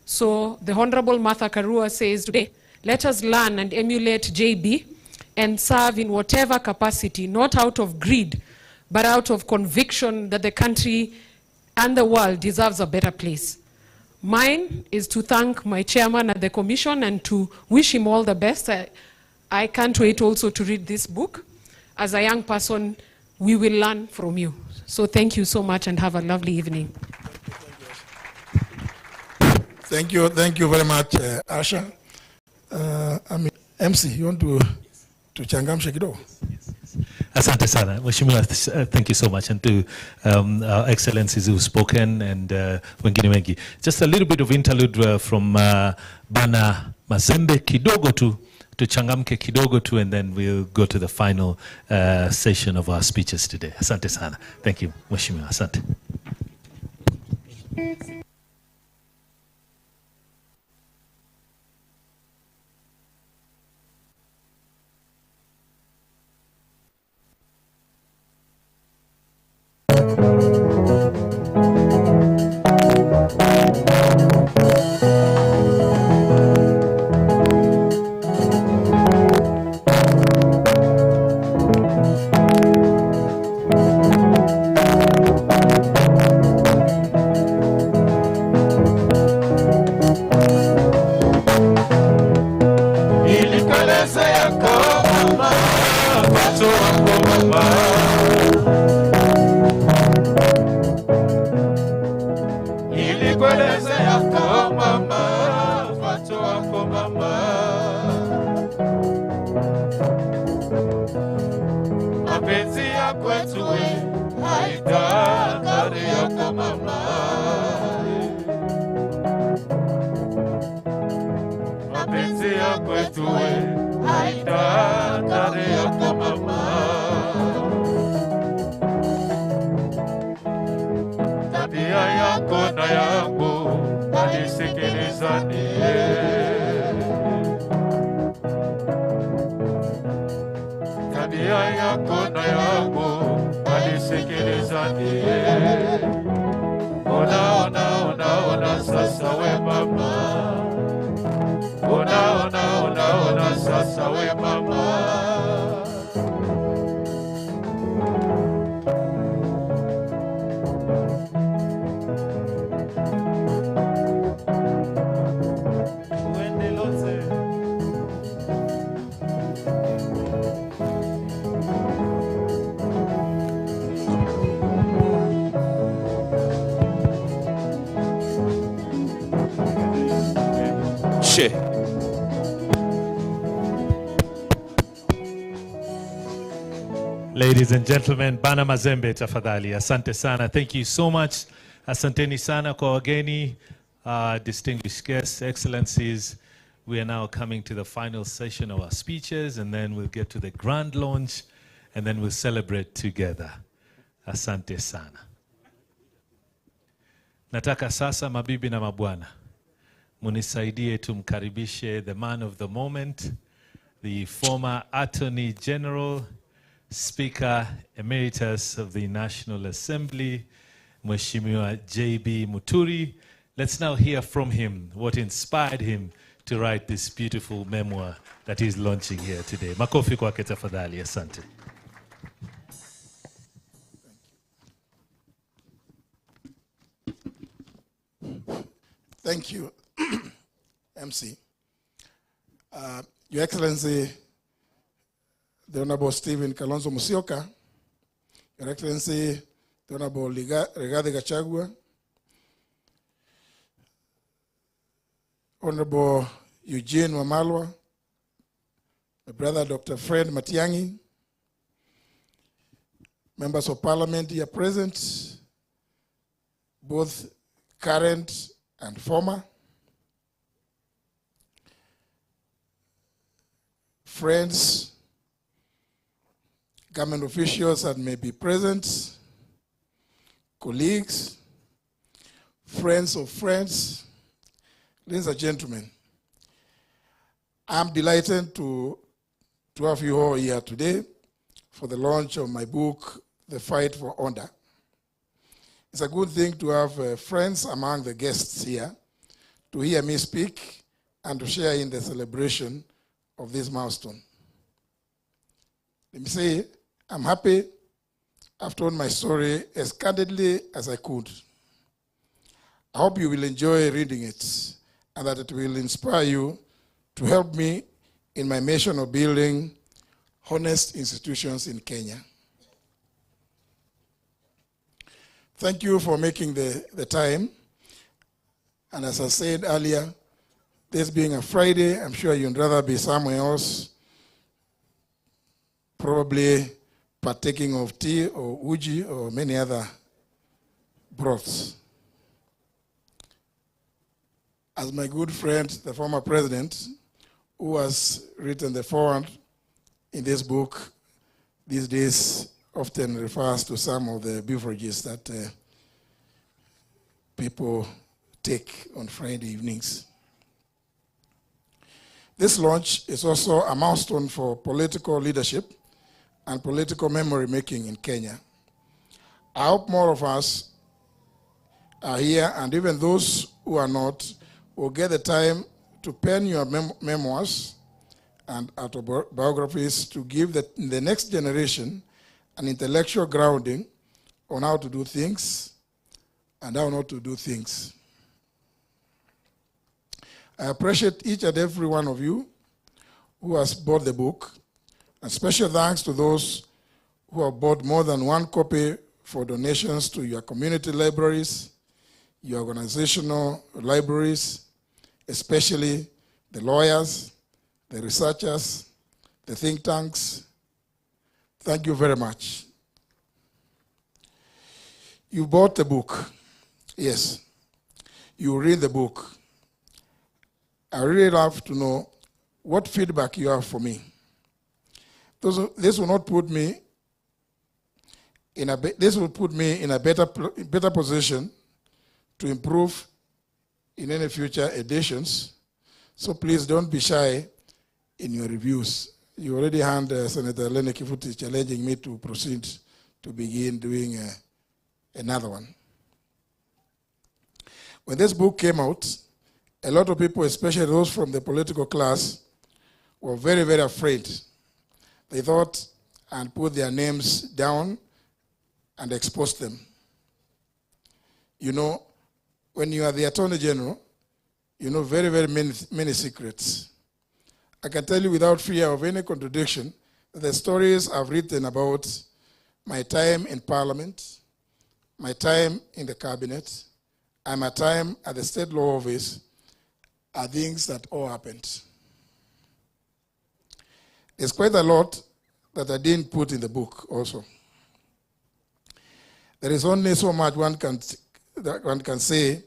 So the Honorable Martha Karua says today, let us learn and emulate JB and serve in whatever capacity, not out of greed, but out of conviction that the country and the world deserves a better place. Mine is to thank my chairman at the commission and to wish him all the best. I can't wait also to read this book. As a young person, we will learn from you. So thank you so much and have a lovely evening. Thank you very much, Asha. MC, you want to changamsha kidogo? Asante sana. Mheshimiwa, thank you so much. And to our excellencies who've spoken and wengine wengi. Just a little bit of interlude from Bana Mazembe kidogo tu changamke kidogo tu, and then we'll go to the final session of our speeches today. Asante sana. Thank you, Mheshimiwa. Asante. Ladies and gentlemen, Bana Mazembe tafadhali. Asante sana. Thank you so much. Asanteni sana kwa wageni, distinguished guests, excellencies. We are now coming to the final session of our speeches, and then we'll get to the grand launch, and then we'll celebrate together. Asante sana. Nataka sasa mabibi na mabwana, munisaidie tumkaribishe the man of the moment, the former Attorney General, Speaker Emeritus of the National Assembly, Mheshimiwa JB Muturi. Let's now hear from him what inspired him to write this beautiful memoir that he's launching here today. Makofi kwake tafadhali. Asante. Thank you, MC. Your Excellency, the Honorable Stephen Kalonzo Musyoka, Your Excellency, the Honorable Rigathi Gachagua, Honorable Eugene Wamalwa, my brother Dr. Fred Matiang'i, members of Parliament here present, both current and former, friends, government officials that may be present, colleagues, friends of friends, ladies and gentlemen, I'm delighted to have you all here today for the launch of my book, The Fight for Honor. It's a good thing to have friends among the guests here to hear me speak and to share in the celebration of this milestone. Let me say, I'm happy I've told my story as candidly as I could. I hope you will enjoy reading it and that it will inspire you to help me in my mission of building honest institutions in Kenya. Thank you for making the time. And as I said earlier, this being a Friday, I'm sure you'd rather be somewhere else, probably partaking of tea or uji or many other broths. As my good friend, the former president, who has written the foreword in this book, these days often refers to some of the beverages that people take on Friday evenings. This launch is also a milestone for political leadership and political memory making in Kenya. I hope more of us are here, and even those who are not will get the time to pen your memoirs and autobiographies to give the next generation an intellectual grounding on how to do things and how not to do things. I appreciate each and every one of you who has bought the book, and special thanks to those who have bought more than one copy for donations to your community libraries, your organizational libraries, especially the lawyers, the researchers, the think tanks. Thank you very much. You bought the book. Yes. You read the book. I really love to know what feedback you have for me. This will not put me in a better position to improve in any future editions. So please don't be shy in your reviews. You already had Senator Lene Kifuti challenging me to proceed to begin doing another one. When this book came out, a lot of people, especially those from the political class, were very, very afraid. They thought and put their names down and exposed them. You know, when you are the Attorney General, you know very, very many secrets. I can tell you without fear of any contradiction that the stories I've written about my time in Parliament, my time in the Cabinet, and my time at the State Law Office are things that all happened. There's quite a lot that I didn't put in the book also. There is only so much one can say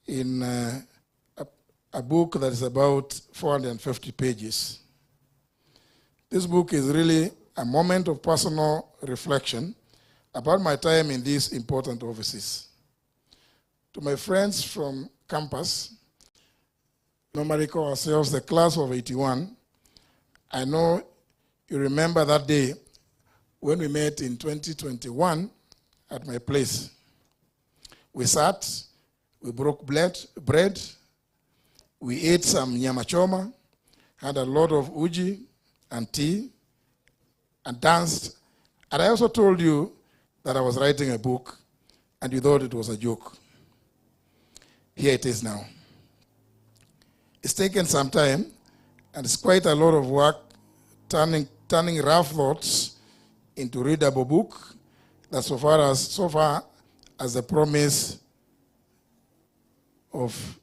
in a book that is about 450 pages. This book is really a moment of personal reflection about my time in these important offices. To my friends from campus, normally call ourselves the class of 81, I know you remember that day when we met in 2021 at my place. We sat, we broke bread, we ate some nyama choma, had a lot of uji and tea, and danced. And I also told you that I was writing a book, and you thought it was a joke. Here it is now. It's taken some time, and it's quite a lot of work turning rough thoughts into readable book that so far as the promise of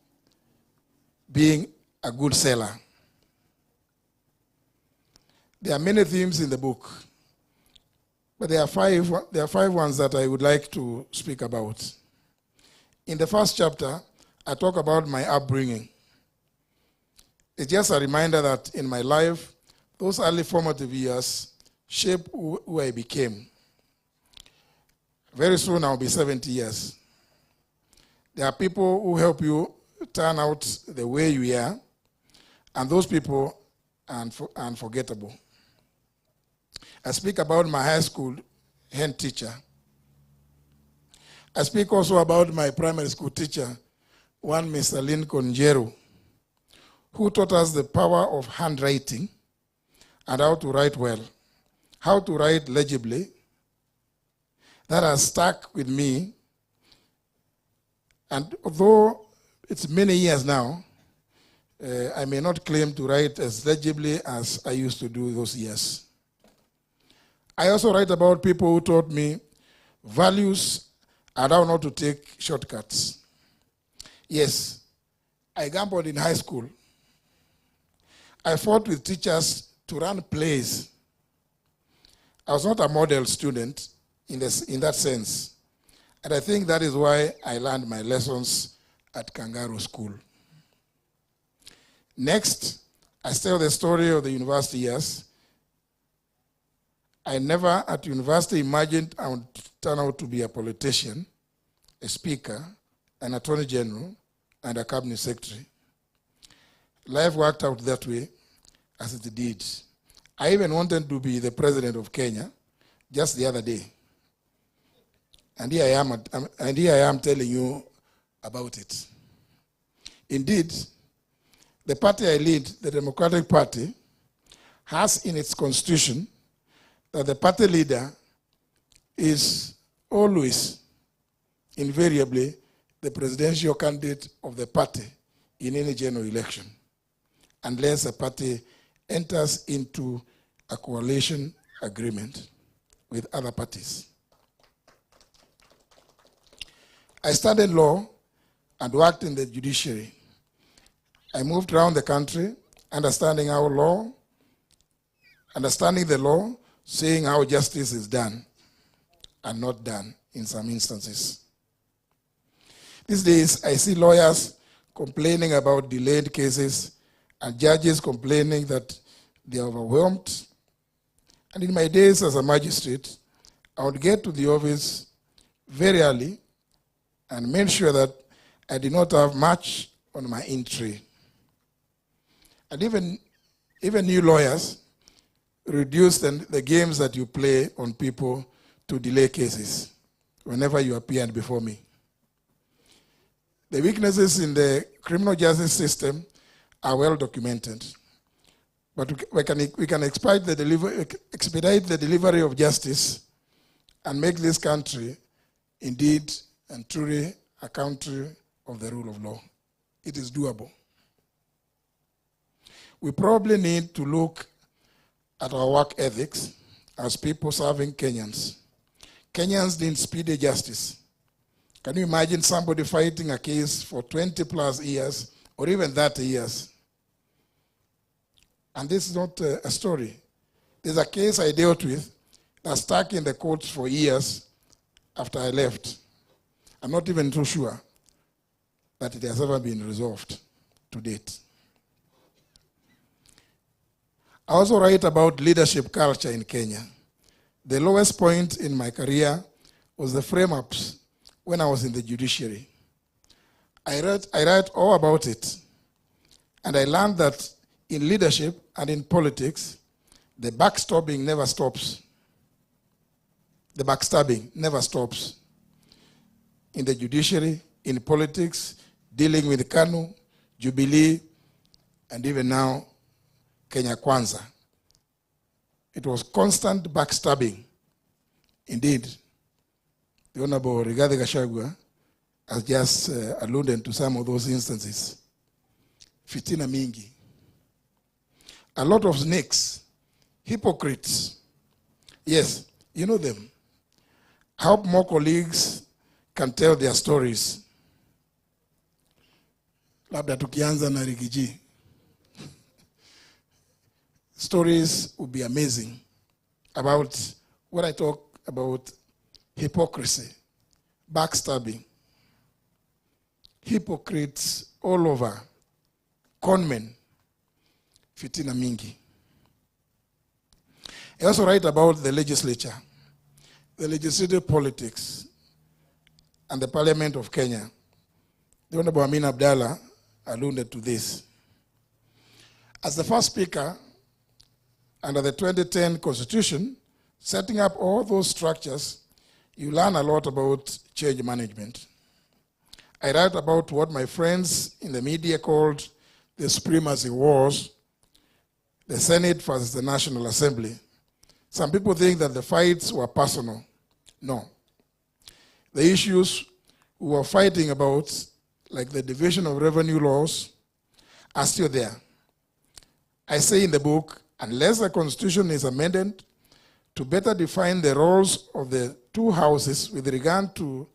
being a good seller. There are many themes in the book, but there are five ones that I would like to speak about. In the first chapter, I talk about my upbringing. It's just a reminder that in my life, those early formative years shaped who I became. Very soon I'll be 70 years. There are people who help you turn out the way you are, and those people are unforgettable. I speak about my high school head teacher. I speak also about my primary school teacher, one Mr. Lincoln Njeru, who taught us the power of handwriting and how to write well, how to write legibly. That has stuck with me. And although it's many years now, I may not claim to write as legibly as I used to do those years. I also write about people who taught me values and how not to take shortcuts. Yes, I gambled in high school. I fought with teachers to run plays. I was not a model student in that sense. And I think that is why I learned my lessons at Kangaroo School. Next, I tell the story of the university years. I never at university imagined I would turn out to be a politician, a speaker, an attorney general, and a cabinet secretary. Life worked out that way as it did. I even wanted to be the president of Kenya just the other day. And here I am telling you about it. Indeed, the party I lead, the Democratic Party, has in its constitution that the party leader is always, invariably, the presidential candidate of the party in any general election, unless a party enters into a coalition agreement with other parties. I studied law and worked in the judiciary. I moved around the country, understanding the law, seeing how justice is done and not done in some instances. These days, I see lawyers complaining about delayed cases and judges complaining that they are overwhelmed. And in my days as a magistrate, I would get to the office very early and made sure that I did not have much on my entry. And even new lawyers reduce the games that you play on people to delay cases whenever you appeared before me. The weaknesses in the criminal justice system are well documented. But we can expedite the delivery of justice and make this country indeed and truly a country of the rule of law. It is doable. We probably need to look at our work ethics as people serving Kenyans. Kenyans need speedy justice. Can you imagine somebody fighting a case for 20 plus years or even 30 years? And this is not a story. There's a case I dealt with that stuck in the courts for years after I left. I'm not even too sure that it has ever been resolved to date. I also write about leadership culture in Kenya. The lowest point in my career was the frame-ups when I was in the judiciary. I write all about it. And I learned that in leadership and in politics, the backstabbing never stops. The backstabbing never stops. In the judiciary, in politics, dealing with KANU, Jubilee, and even now, Kenya Kwanza. It was constant backstabbing. Indeed, the Honorable Rigathi Gachagua has just alluded to some of those instances. Fitina mingi. A lot of snakes, hypocrites. Yes, you know them. I hope more colleagues can tell their stories. Labda tukianza na Rigiji. Stories would be amazing about what I talk about: hypocrisy, backstabbing, hypocrites all over, conmen, fitina mingi. I also write about the legislature, the legislative politics, and the Parliament of Kenya. The Honorable Amin Abdallah alluded to this. As the first speaker under the 2010 Constitution, setting up all those structures, you learn a lot about change management. I write about what my friends in the media called the supremacy wars, the Senate versus the National Assembly. Some people think that the fights were personal. No. The issues we were fighting about, like the division of revenue laws, are still there. I say in the book, unless the Constitution is amended to better define the roles of the two houses with regard to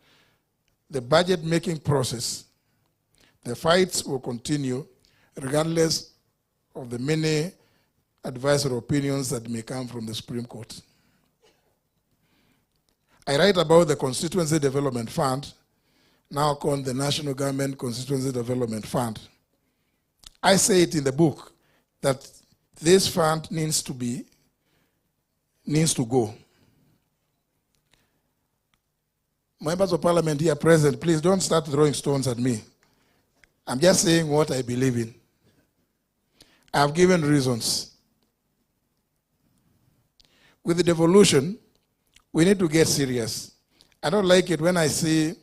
the budget-making process, the fights will continue regardless of the many advisory opinions that may come from the Supreme Court. I write about the Constituency Development Fund, now called the National Government Constituency Development Fund. I say it in the book that this fund needs to go. Members of Parliament here present, please don't start throwing stones at me. I'm just saying what I believe in. I've given reasons. With the devolution, we need to get serious. I don't like it when I see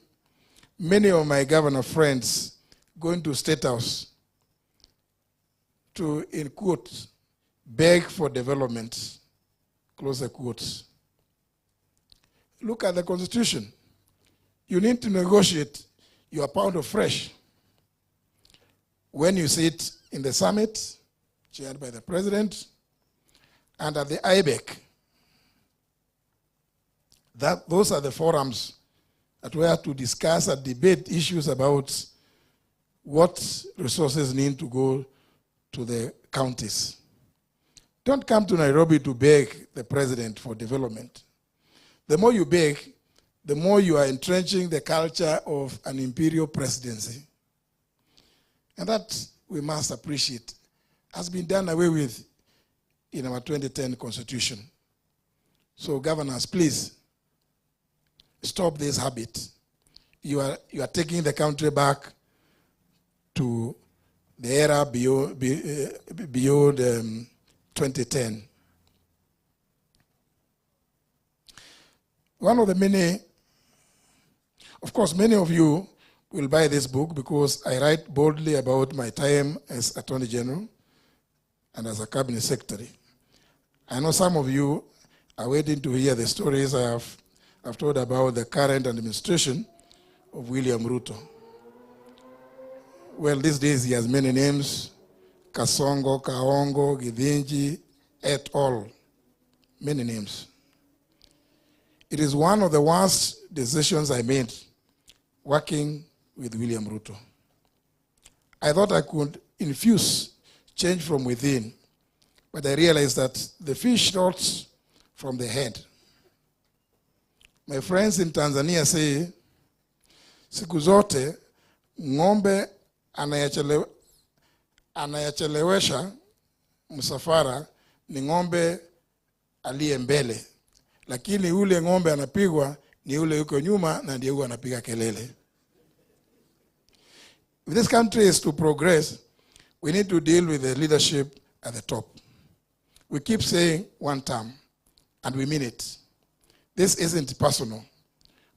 many of my governor friends going to State House to, in quotes, beg for development, close the quotes. Look at the Constitution. You need to negotiate your pound of fresh. When you sit in the summit, chaired by the president, and at the IBEC, those are the forums that we have to discuss and debate issues about what resources need to go to the counties. Don't come to Nairobi to beg the president for development. The more you beg, the more you are entrenching the culture of an imperial presidency. And that we must appreciate has been done away with in our 2010 Constitution. So governors, please, stop this habit. You are taking the country back to the era beyond 2010. One of the many, of course, many of you will buy this book because I write boldly about my time as Attorney General and as a Cabinet Secretary. I know some of you are waiting to hear the stories I've told about the current administration of William Ruto. Well, these days he has many names: Kasongo, Kaongo, Githinji, et al. Many names. It is one of the worst decisions I made working with William Ruto. I thought I could infuse change from within, but I realized that the fish rots from the head. My friends in Tanzania say, siku zote ng'ombe anayechelewesha msafara ni ng'ombe aliye mbele, lakini ule ng'ombe anapigwa ni ule yuko nyuma na ndiye huwa anapiga kelele. If this country is to progress, we need to deal with the leadership at the top. We keep saying one term, and we mean it. This isn't personal,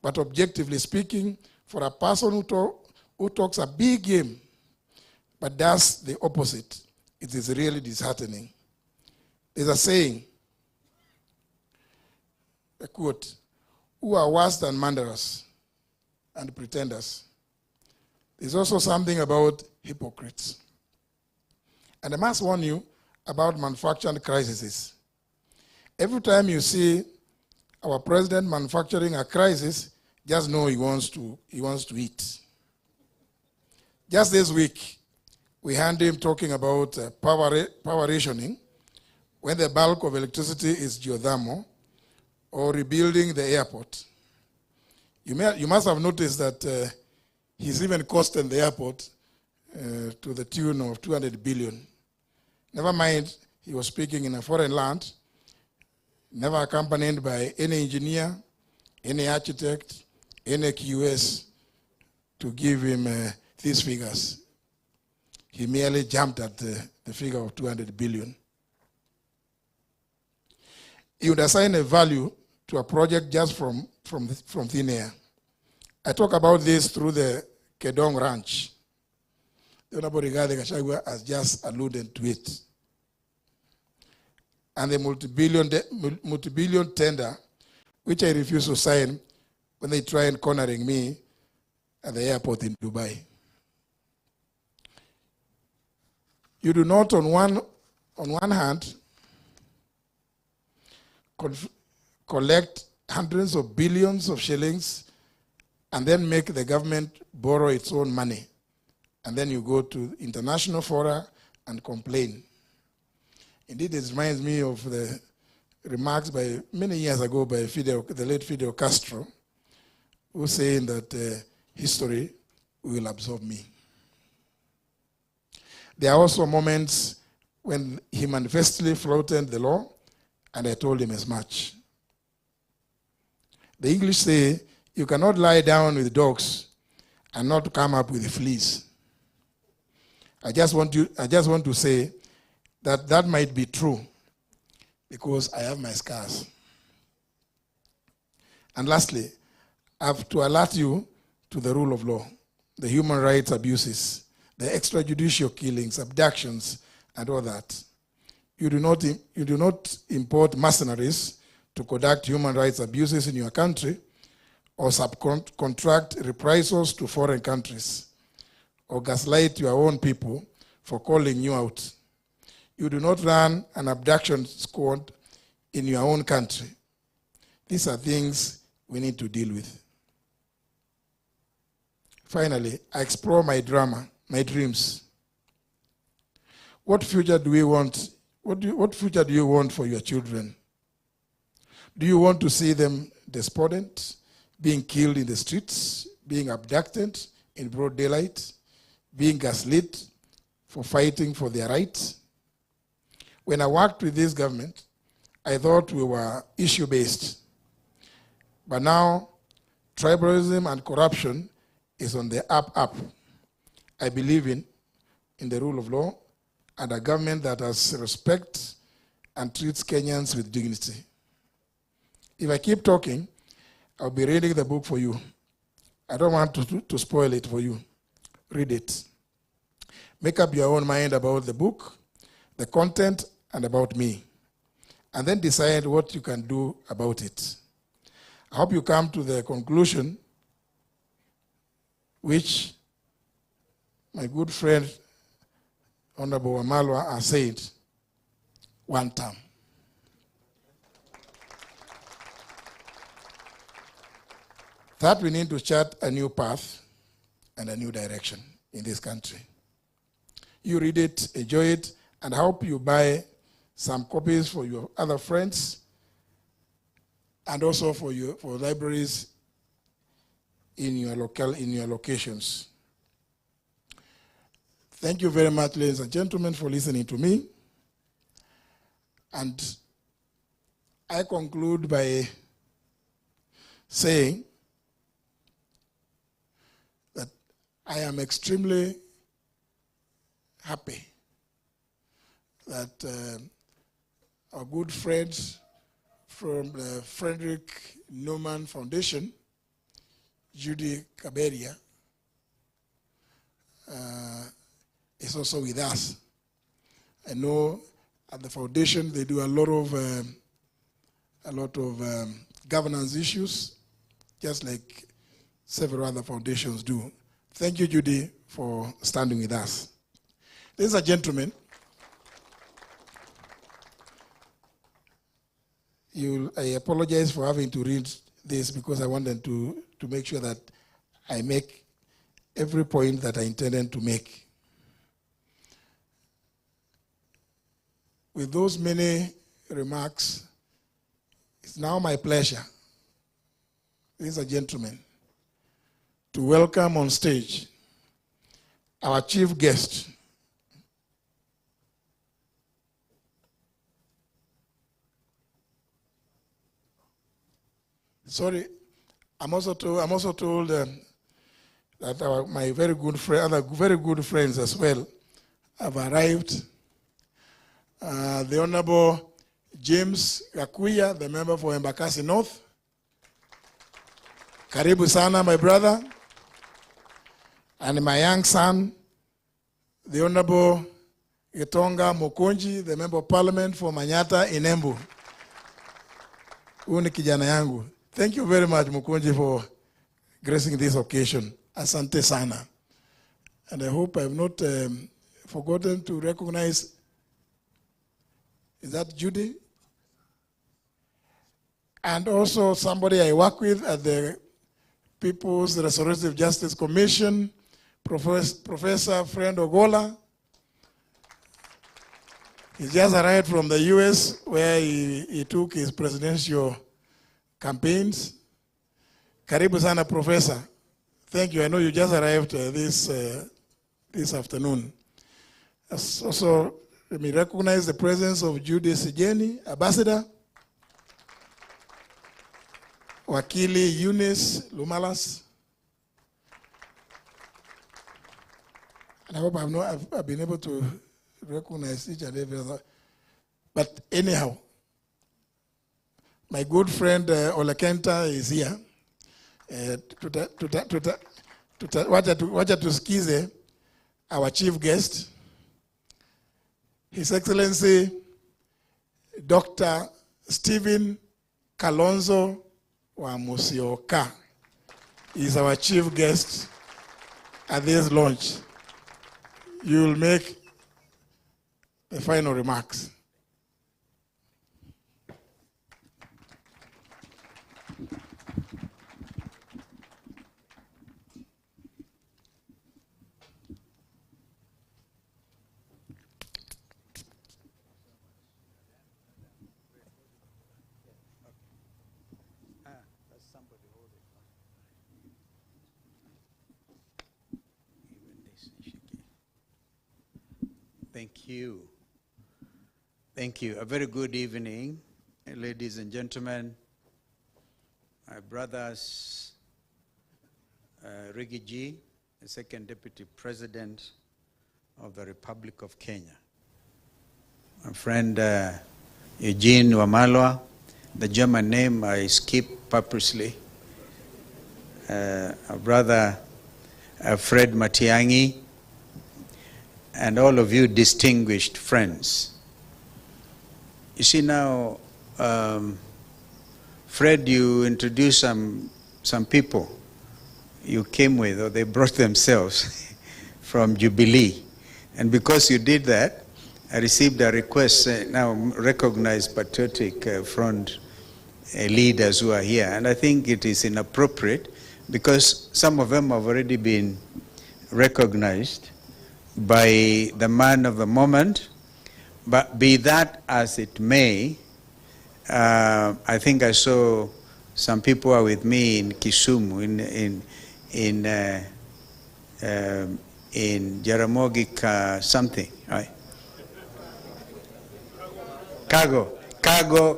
but objectively speaking, for a person who talks a big game but does the opposite, it is really disheartening. There's a saying, a quote, "Who are worse than murderers and pretenders?" There's also something about hypocrites. And I must warn you about manufacturing crises. Every time you see our president manufacturing a crisis, just know he wants to eat. Just this week, we heard him talking about power rationing when the bulk of electricity is geothermal, or rebuilding the airport. You must have noticed that he's even costing the airport to the tune of 200 billion. Never mind, he was speaking in a foreign land, never accompanied by any engineer, any architect, any QS to give him these figures. He merely jumped at the figure of 200 billion. He would assign a value to a project just from thin air. I talk about this through the Kedong Ranch. The Honorable Rigathi Gachagua has just alluded to it. And the multi-billion tender, which I refuse to sign when they try and cornering me at the airport in Dubai. You do not, on one hand, collect hundreds of billions of shillings and then make the government borrow its own money. And then you go to international fora and complain. Indeed, it reminds me of the remarks by many years ago by the late Fidel Castro, who was saying that history will absorb me. There are also moments when he manifestly flouted the law, and I told him as much. The English say, you cannot lie down with dogs and not come up with fleas. I just want to say that that might be true because I have my scars. And lastly, I have to alert you to the rule of law, the human rights abuses, the extrajudicial killings, abductions, and all that. You do not import mercenaries to conduct human rights abuses in your country or subcontract reprisals to foreign countries or gaslight your own people for calling you out. You do not run an abduction squad in your own country. These are things we need to deal with. Finally, I explore my drama, my dreams. What future do we want? What future do you want for your children? Do you want to see them despondent, being killed in the streets, being abducted in broad daylight, being gaslit for fighting for their rights? When I worked with this government, I thought we were issue-based. But now, tribalism and corruption is on the up. I believe in the rule of law and a government that has respect and treats Kenyans with dignity. If I keep talking, I'll be reading the book for you. I don't want to spoil it for you. Read it. Make up your own mind about the book, the content, and about me. And then decide what you can do about it. I hope you come to the conclusion which my good friend, Honorable Wamalwa, has said, one term. That we need to chart a new path and a new direction in this country. You read it, enjoy it, and I hope you buy some copies for your other friends and also for libraries in your locations. Thank you very much, ladies and gentlemen, for listening to me. And I conclude by saying that I am extremely happy that our good friends from the Frederick Newman Foundation, Judy Kaberia, is also with us. I know at the foundation they do a lot of governance issues, just like several other foundations do. Thank you, Judy, for standing with us. Ladies and gentlemen, I apologize for having to read this because I wanted to make sure that I make every point that I intended to make. With those many remarks, it's now my pleasure, ladies and gentlemen, to welcome on stage our chief guest, sorry, I'm also told that my very good friend, other very good friends as well, have arrived. The Honorable James Gakuya, the member for Embakasi North. Karibu sana, my brother. and my young son, the Honorable Gitonga Mukunji, the Member of Parliament for Manyata in Embu. Huyu ni kijana yangu. Thank you very much, Mukunji, for gracing this occasion. Asante sana. And I hope I have not forgotten to recognize, is that Judy? And also somebody I work with at the People's Restorative Justice Commission, Professor Friend Ogola. He just arrived from the US where he took his presidential campaigns. Karibu sana, Professor. Thank you. I know you just arrived this afternoon. Also, let me recognize the presence of Judy Sijeni, Ambassador. Wakili Eunice Lumalas. And I hope I've been able to recognize each and every other. But anyhow, my good friend Olekenta is here. Wacha tusikize our chief guest, His Excellency Dr. Stephen Kalonzo wa Musyoka is our chief guest at this launch. You will make the final remarks. Thank you. Thank you. A very good evening, ladies and gentlemen, my brothers, Riggy G, the second Deputy President of the Republic of Kenya. My friend Eugene Wamalwa, the German name I skip purposely. Our brother Fred Matiang'i, and all of you distinguished friends. You see now, Fred, you introduced some people you came with, or they brought themselves from Jubilee. And because you did that, I received a request, now recognize patriotic front leaders who are here. And I think it is inappropriate because some of them have already been recognized by the man of the moment. But be that as it may, I think I saw some people are with me in Kisumu, in Jaramogi something, right? Kago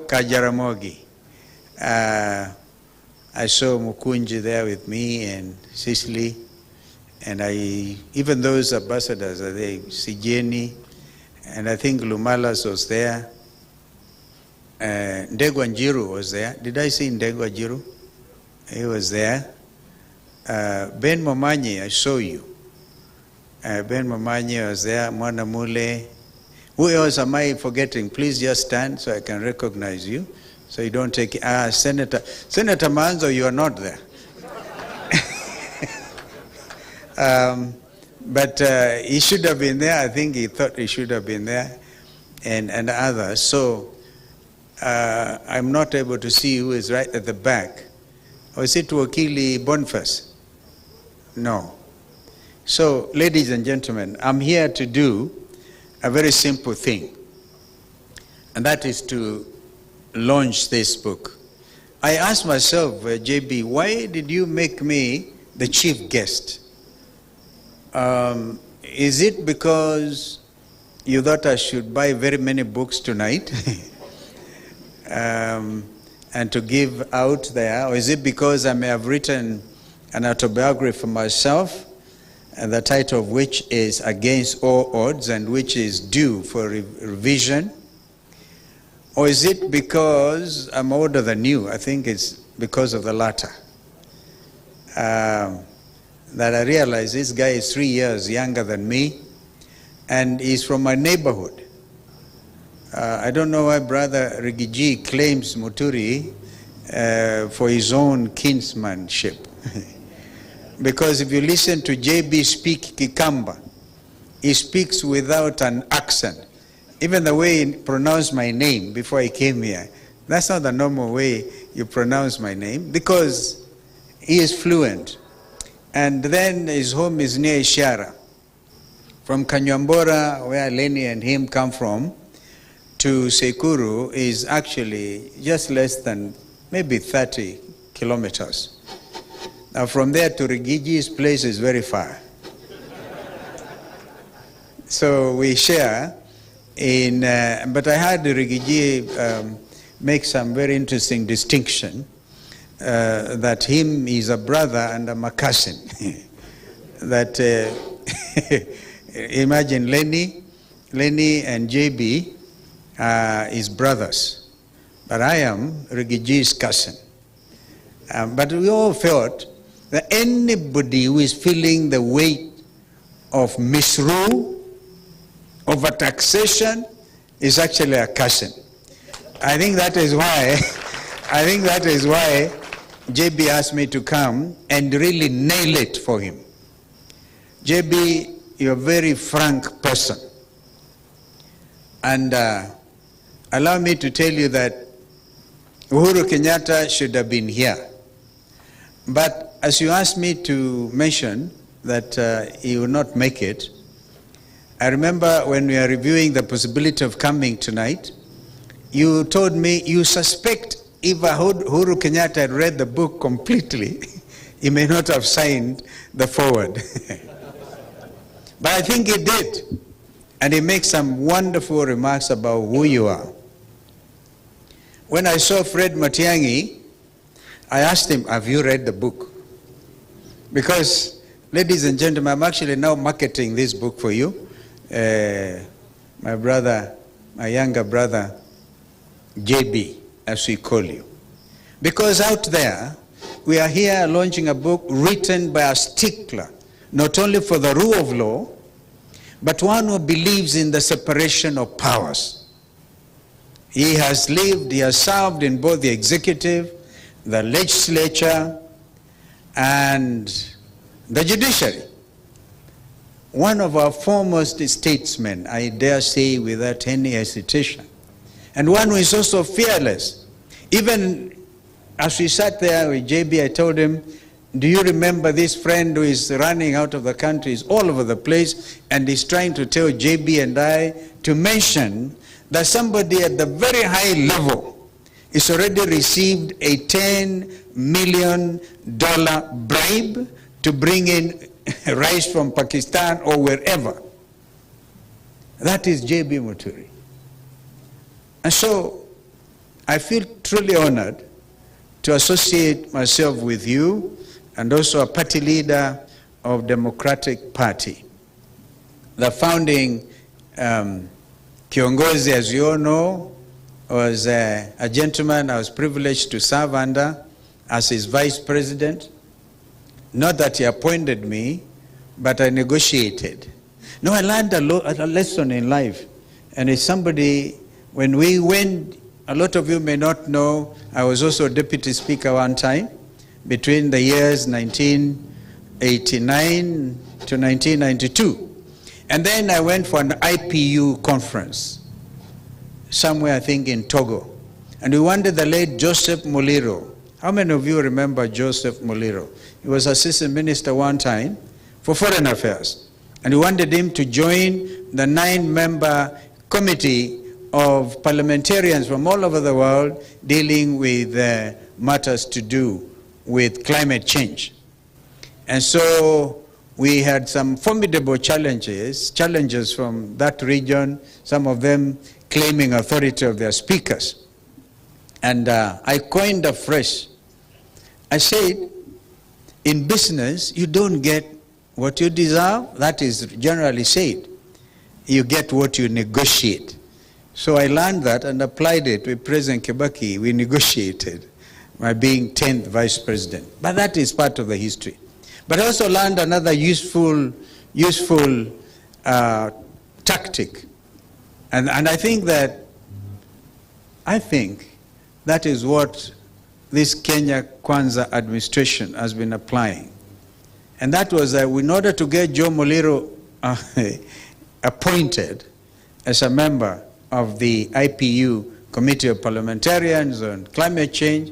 ka Jaramogi. I saw Mukunji there with me and Cicely, and even those ambassadors are there, Sijeni, and I think Lumalas was there. Ndegwa Njiru was there. Did I see Ndegwa Njiru? He was there. Ben Momanyi, I saw you. Ben Momanyi was there. Mwana Mule. Who else am I forgetting? Please just stand so I can recognize you. So you don't take it. Senator Manzo, you are not there. But he should have been there. I think he thought he should have been there, and others. So I'm not able to see who is right at the back. Or is it Wakili Boniface? No. So, ladies and gentlemen, I'm here to do a very simple thing, and that is to launch this book. I asked myself, JB, why did you make me the chief guest? Is it because you thought I should buy very many books tonight and to give out there? Or is it because I may have written an autobiography for myself, and the title of which is Against All Odds and which is due for revision? Or is it because I'm older than you? I think it's because of the latter. that I realized this guy is 3 years younger than me, and he's from my neighborhood. I don't know why Brother Rigiji claims Muturi for his own kinsmanship. Because if you listen to JB speak Kikamba, he speaks without an accent. Even the way he pronounced my name before I came here, that's not the normal way you pronounce my name, because he is fluent. And then his home is near Ishara. From Kanyambora, where Lenny and him come from, to Sekuru is actually just less than maybe 30 kilometers. Now from there to Rigiji's place is very far. So we share in, but I heard Rigiji make some very interesting distinction, that him is a brother and I'm a cousin. That, imagine Lenny and JB is brothers, but I am Rigiji's cousin. But we all felt that anybody who is feeling the weight of misrule, overtaxation, is actually a cousin. I think that is why JB asked me to come and really nail it for him. JB, you're a very frank person. And allow me to tell you that Uhuru Kenyatta should have been here. But as you asked me to mention that he will not make it, I remember when we are reviewing the possibility of coming tonight, you told me you suspect if Uhuru Kenyatta had read the book completely, he may not have signed the foreword. But I think he did. And he makes some wonderful remarks about who you are. When I saw Fred Matiang'i, I asked him, have you read the book? Because, ladies and gentlemen, I'm actually now marketing this book for you. My brother, my younger brother, JB, as we call you. Because out there, we are here launching a book written by a stickler, not only for the rule of law, but one who believes in the separation of powers. He has lived, he has served in both the executive, the legislature, and the judiciary. One of our foremost statesmen, I dare say without any hesitation. And one who is also fearless. Even as we sat there with JB, I told him, do you remember this friend who is running out of the country, is all over the place, and is trying to tell JB and I to mention that somebody at the very high level is already received a $10 million bribe to bring in rice from Pakistan or wherever. That is JB Muturi. And so I feel truly honored to associate myself with you, and also a party leader of Democratic Party. The founding Kiongozi, as you all know, was a gentleman I was privileged to serve under as his vice president. Not that he appointed me, but I negotiated. No, I learned a lesson in life. And it's somebody, when we went, a lot of you may not know, I was also deputy speaker one time, between the years 1989 to 1992. And then I went for an IPU conference, somewhere I think in Togo. And we wanted the late Joseph Muliro. How many of you remember Joseph Muliro? He was assistant minister one time for foreign affairs. And we wanted him to join the 9-member committee of parliamentarians from all over the world dealing with matters to do with climate change. And so we had some formidable challenges from that region, some of them claiming authority of their speakers. And I coined afresh. I said, in business, you don't get what you deserve. That is generally said. You get what you negotiate. So I learned that and applied it with President Kibaki. We negotiated my being 10th vice president. But that is part of the history. But I also learned another useful tactic. And I think that is what this Kenya Kwanza administration has been applying. And that was that in order to get Joe Muliro appointed as a member of the IPU Committee of Parliamentarians on Climate Change,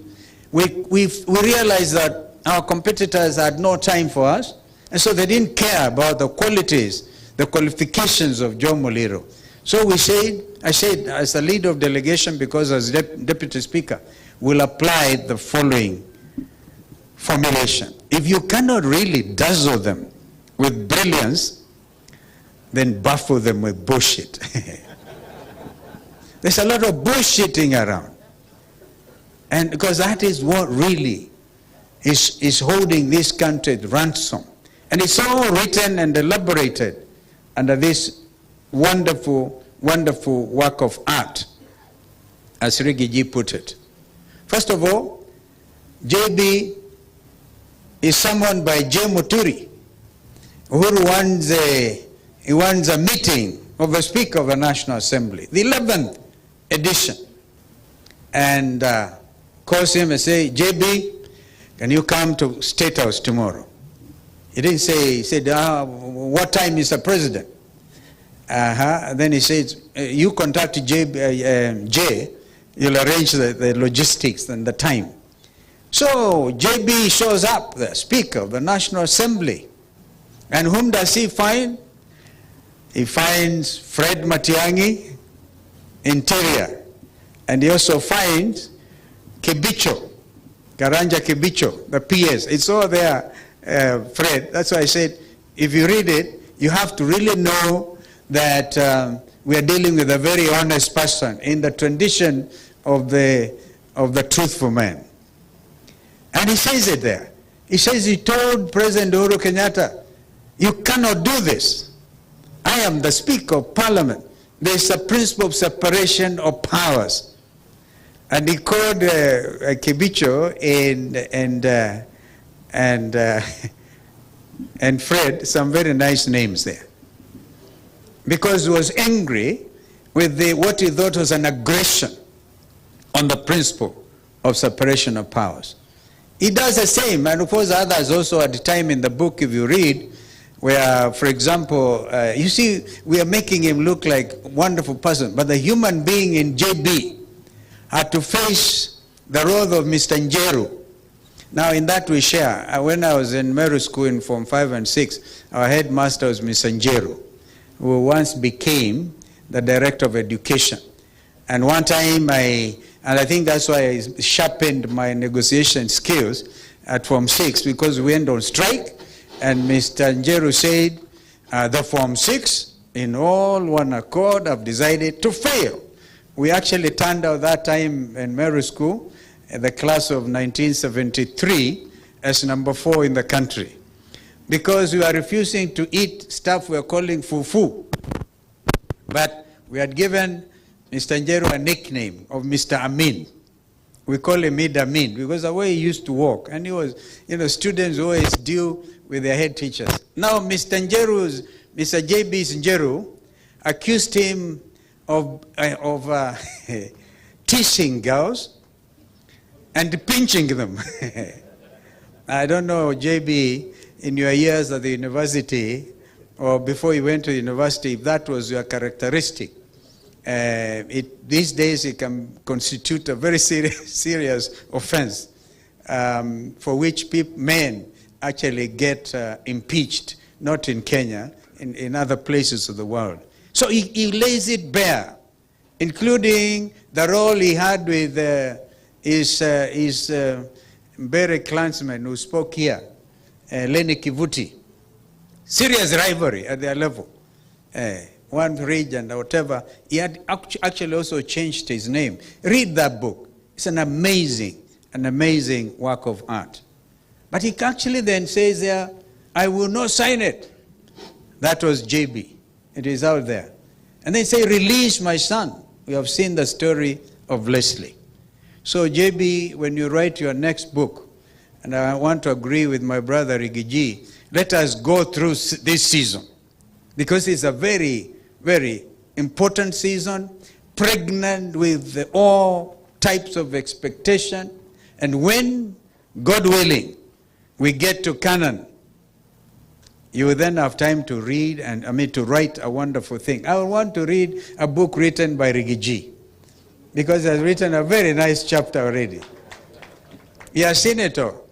we realized that our competitors had no time for us, and so they didn't care about the qualities, the qualifications of Joe Muliro. So I said, as the leader of delegation, because as Deputy Speaker, we'll apply the following formulation. If you cannot really dazzle them with brilliance, then baffle them with bullshit. There's a lot of bullshitting around. And because that is what really is holding this country at ransom. And it's all written and elaborated under this wonderful, wonderful work of art, as Rigiji put it. First of all, JB is summoned by J. Muturi, who wants a meeting of the Speaker of the National Assembly, the 11th edition, and calls him and say, JB, can you come to State House tomorrow? He didn't say, he said, what time is the President? Then he says, you contact Jay, you'll arrange the logistics and the time. So JB shows up, the Speaker of the National Assembly. And whom does he find? He finds Fred Matiang'i, Interior. And he also finds Kibicho, Karanja Kibicho, the PS. It's all there, Fred. That's why I said, if you read it, you have to really know that we are dealing with a very honest person in the tradition of the truthful man. And he says it there. He says he told President Uhuru Kenyatta, you cannot do this. I am the Speaker of Parliament. There's a principle of separation of powers. And he called Kibicho and Fred some very nice names there, because he was angry with what he thought was an aggression on the principle of separation of powers. He does the same, and of course others also at the time in the book, if you read, where, for example, you see, we are making him look like a wonderful person, but the human being in JB had to face the role of Mr. Njeru. Now, in that we share. When I was in Meru School in Form 5 and 6, our headmaster was Mr. Njeru, who once became the Director of Education. And one time, and I think that's why I sharpened my negotiation skills at Form 6, because we went on strike, and Mr. Njeru said, the Form 6, in all one accord, have decided to fail. We actually turned out that time in Meru School, the class of 1973, as number 4 in the country, because we are refusing to eat stuff we are calling fufu. But we had given Mr. Njeru a nickname of Mr. Amin. We call him Mid Amin because the way he used to walk, and he was, students always deal with their head teachers. Now, Mr. J.B. Njeru accused him of teasing girls and pinching them. I don't know, JB, in your years at the university, or before you went to university, if that was your characteristic. These days it can constitute a very serious offense, for which men actually get impeached, not in Kenya, in other places of the world. So he lays it bare, including the role he had with his Mbere clansman who spoke here, Lenny Kivuti. Serious rivalry at their level. One region or whatever. He had actually also changed his name. Read that book. It's an amazing work of art. But he actually then says there, I will not sign it. That was JB. It is out there. And they say, release my son. We have seen the story of Leslie. So JB, when you write your next book, and I want to agree with my brother Rigiji, let us go through this season, because it's a very, very important season, pregnant with all types of expectation. And when, God willing, we get to Canaan, you will then have time to read and, to write a wonderful thing. I want to read a book written by Rigiji, because he has written a very nice chapter already. He has seen it all.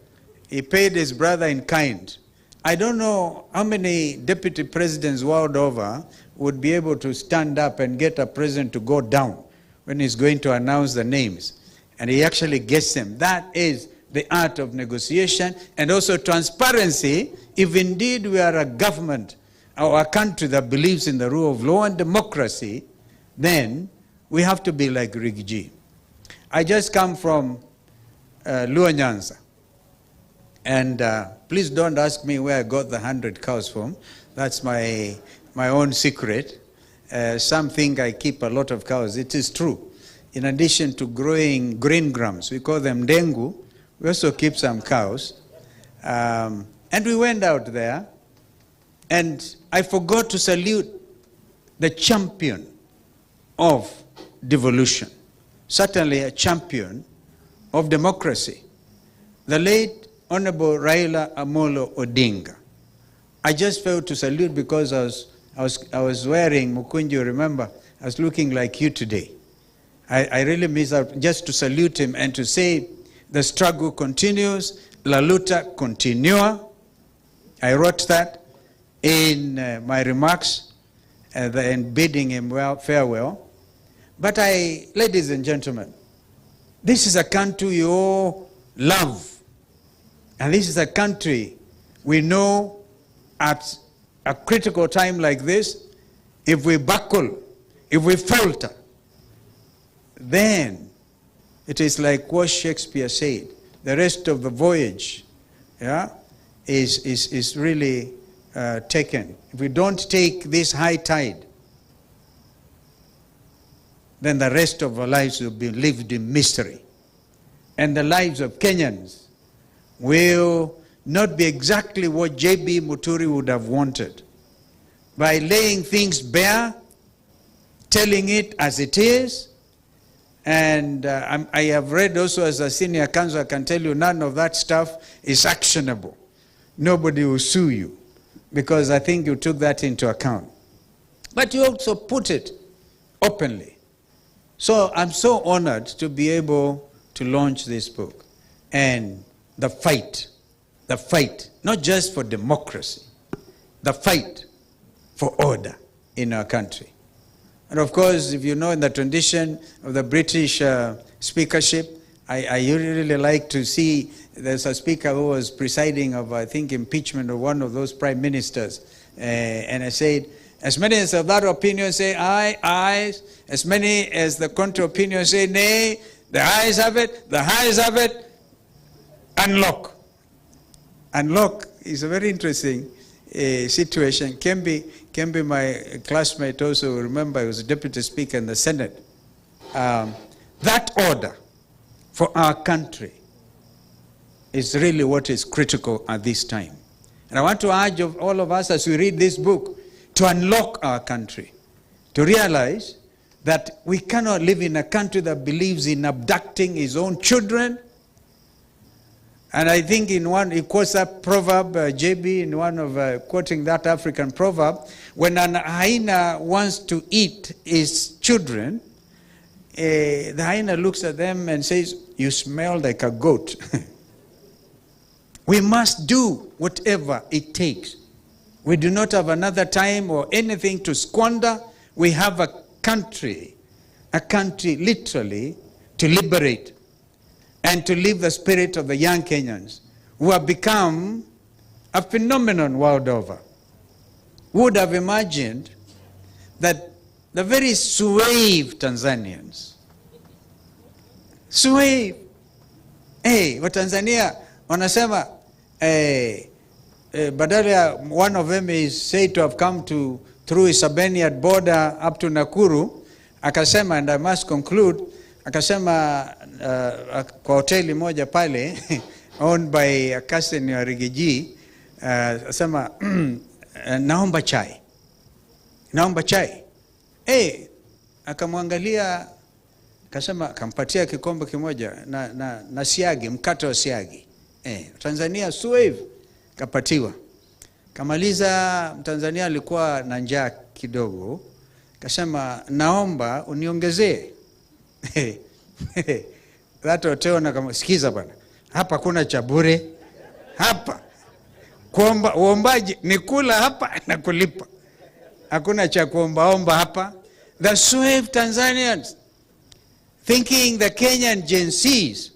He paid his brother in kind. I don't know how many deputy presidents world over would be able to stand up and get a president to go down when he's going to announce the names. And he actually gets them. That is the art of negotiation and also transparency. If indeed we are a government or a country that believes in the rule of law and democracy, then we have to be like Rigiji. I just come from Luo Nyanza. And please don't ask me where I got the 100 cows from. That's my own secret. Some think I keep a lot of cows. It is true. In addition to growing green grams, we call them dengu, we also keep some cows. And we went out there, and I forgot to salute the champion of devolution, certainly a champion of democracy, the late Honorable Raila Amolo Odinga. I just failed to salute because I was wearing Mukunji, remember, I was looking like you today. I really miss out just to salute him and to say the struggle continues, la luta continua. I wrote that in my remarks and bidding him farewell. But ladies and gentlemen, this is a country you all love. And this is a country we know at a critical time like this, if we buckle, if we falter, then it is like what Shakespeare said, the rest of the voyage is really taken. If we don't take this high tide, then the rest of our lives will be lived in mystery. And the lives of Kenyans will not be exactly what J.B. Muturi would have wanted. By laying things bare, telling it as it is, and I have read also as a senior counsel, I can tell you none of that stuff is actionable. Nobody will sue you, because I think you took that into account. But you also put it openly. So I'm so honored to be able to launch this book. And the fight, not just for democracy, the fight for order in our country. And of course, if you know, in the tradition of the British speakership, I really like to see there's a speaker who was presiding of, I think, impeachment of one of those prime ministers. And I said, as many as of that opinion say aye, aye. As many as the contrary opinion say nay. The ayes have it, the ayes have it. Unlock. Unlock is a very interesting situation. Kembe, my classmate, also remember, he was a deputy speaker in the Senate. That order for our country is really what is critical at this time. And I want to urge of all of us as we read this book to unlock our country, to realize that we cannot live in a country that believes in abducting his own children. And I think in one, he quotes that proverb, JB, in one of quoting that African proverb, when an hyena wants to eat his children, the hyena looks at them and says, "You smell like a goat." We must do whatever it takes. We do not have another time or anything to squander. We have a country literally to liberate and to live the spirit of the young Kenyans who have become a phenomenon world over. Who would have imagined that the very suave Tanzanians, suave, wa Tanzania wanasema, badala one of them is said to have come through Isabenian border up to Nakuru, akasema, and I must conclude, akasema kwa hoteli moja pale owned by a cousin wa Rigiji, asema naomba chai. Naomba chai. Akamwangalia, akasema, akampatia kikombe kimoja na siagi, mkate wa siagi. Tanzania suave kapatiwa. Kamaliza, Mtanzania alikuwa na njaa kidogo. Kasema, naomba uniongezee. That hotel na kama, sikiza bana, hapa kuna cha bure. Hapa kuomba, uombaji ni kula hapa na kulipa. Hakuna cha kuomba hapa. The suave Tanzanians thinking the Kenyan Gen Zs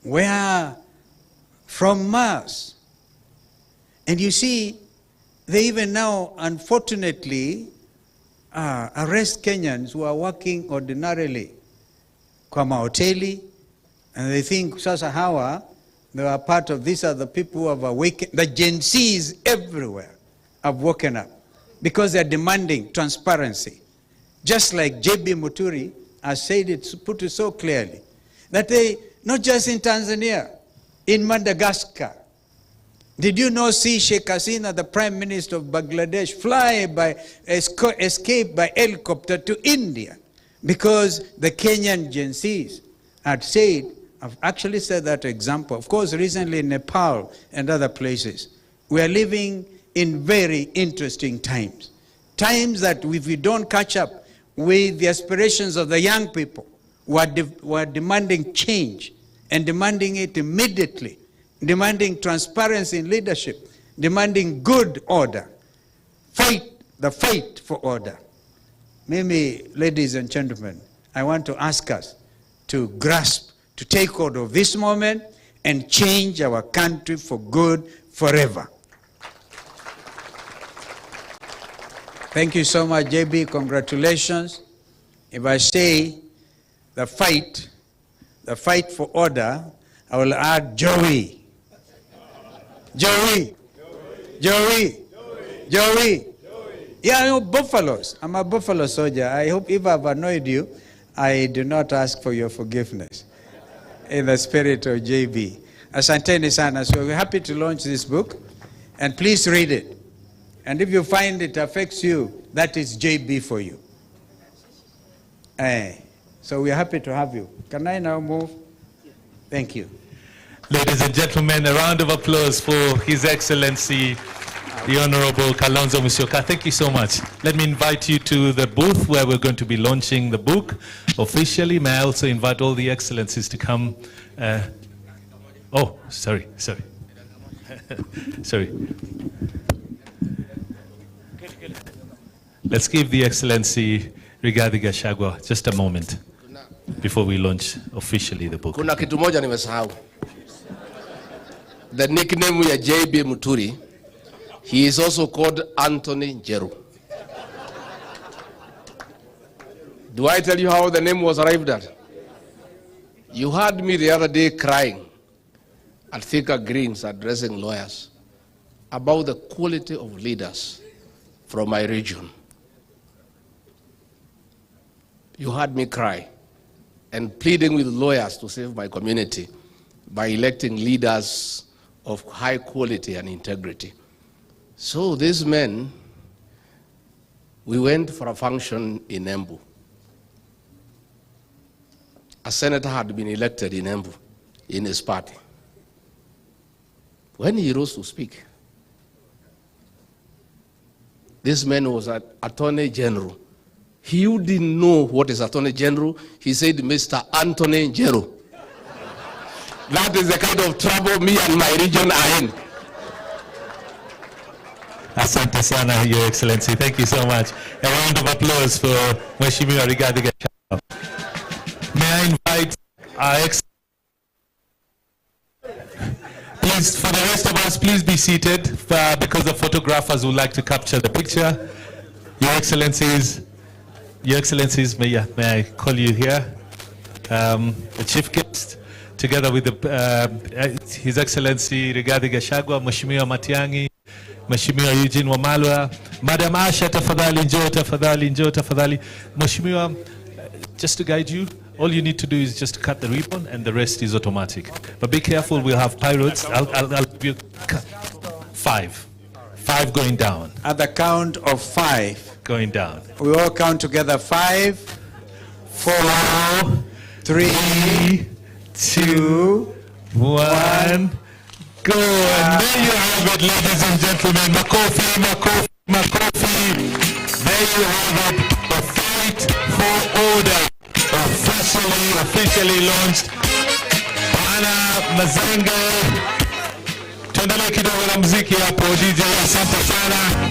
were from Mars. And you see, they even now, unfortunately, arrest Kenyans who are working ordinarily kwa mahoteli, and they think sasa hawa, they are part of, these are the people who have awakened. The Gen Zs everywhere have woken up because they are demanding transparency. Just like JB Muturi has said it, put it so clearly, that they, not just in Tanzania, in Madagascar. Did you know see Sheikh Hasina, the Prime Minister of Bangladesh, escape by helicopter to India? Because the Kenyan Gen Zs had said, I've actually said that example, of course recently in Nepal and other places. We are living in very interesting times. Times that if we don't catch up with the aspirations of the young people who are demanding change and demanding it immediately, demanding transparency in leadership, demanding good order, the fight for order. Maybe, ladies and gentlemen, I want to ask us to grasp, to take hold of this moment and change our country for good forever. Thank you so much, JB. Congratulations. If I say the fight for order, I will add Joey. Joey. Yeah, you know, buffaloes. I'm a buffalo soldier. I hope if I've annoyed you, I do not ask for your forgiveness. In the spirit of JB. Asanteni sana. So we're happy to launch this book. And please read it. And if you find it affects you, that is JB for you. So we're happy to have you. Can I now move? Thank you. Ladies and gentlemen, a round of applause for His Excellency, the Honorable Kalonzo Musyoka. Thank you so much. Let me invite you to the booth where we're going to be launching the book officially. May I also invite all the excellencies to come. Sorry. Sorry. Let's give the Excellency Rigathi Gachagua just a moment before we launch officially the book. Kuna kitu moja nimesahau. The nickname ya JB Muturi, he is also called Anthony Njeru. Do I tell you how the name was arrived at? You heard me the other day crying at Thika Greens addressing lawyers about the quality of leaders from my region. You heard me cry and pleading with lawyers to save my community by electing leaders of high quality and integrity. So these men, we went for a function in Embu. A senator had been elected in Embu in his party. When he rose to speak, this man was an Attorney General. He who didn't know what is Attorney General, he said, Mr. Anthony Njeru. That is the kind of trouble me and my region are in. Asante sana, Your Excellency. Thank you so much. A round of applause for Mheshimiwa Rigathi Gachagua. May I invite our Excellency? Please, for the rest of us, please be seated because the photographers would like to capture the picture. Your Excellencies, may I call you here? The chief guest, together with His Excellency Rigathi Gachagua, Mheshimiwa Matiang'i, Mheshimiwa Eugene Wamalwa, Madam Asha, tafadhali njoo, tafadhali njoo, tafadhali. Mheshimiwa, just to guide you, All you need to do is just cut the ribbon and the rest is automatic. But be careful, we'll have pirates. I'll give you 5. 5 going down. At the count of 5. Going down. We all count together. 5, 4, 3, 2, 1. Go. And there you have it, ladies and gentlemen. Makofi, Makofi, Makofi. There you have it. The fight for order officially launched. Bana Mazengo. Tuendelee kidogo na muziki hapo DJ. Asante sana.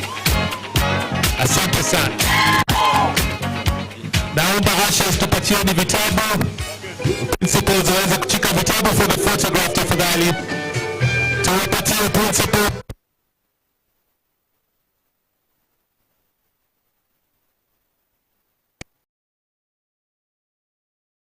Asante sana. Naomba ushers tupatieni vitabu. Principals waweze kuchika vitabu for the photograph tafadhali. Tuwapatie principals.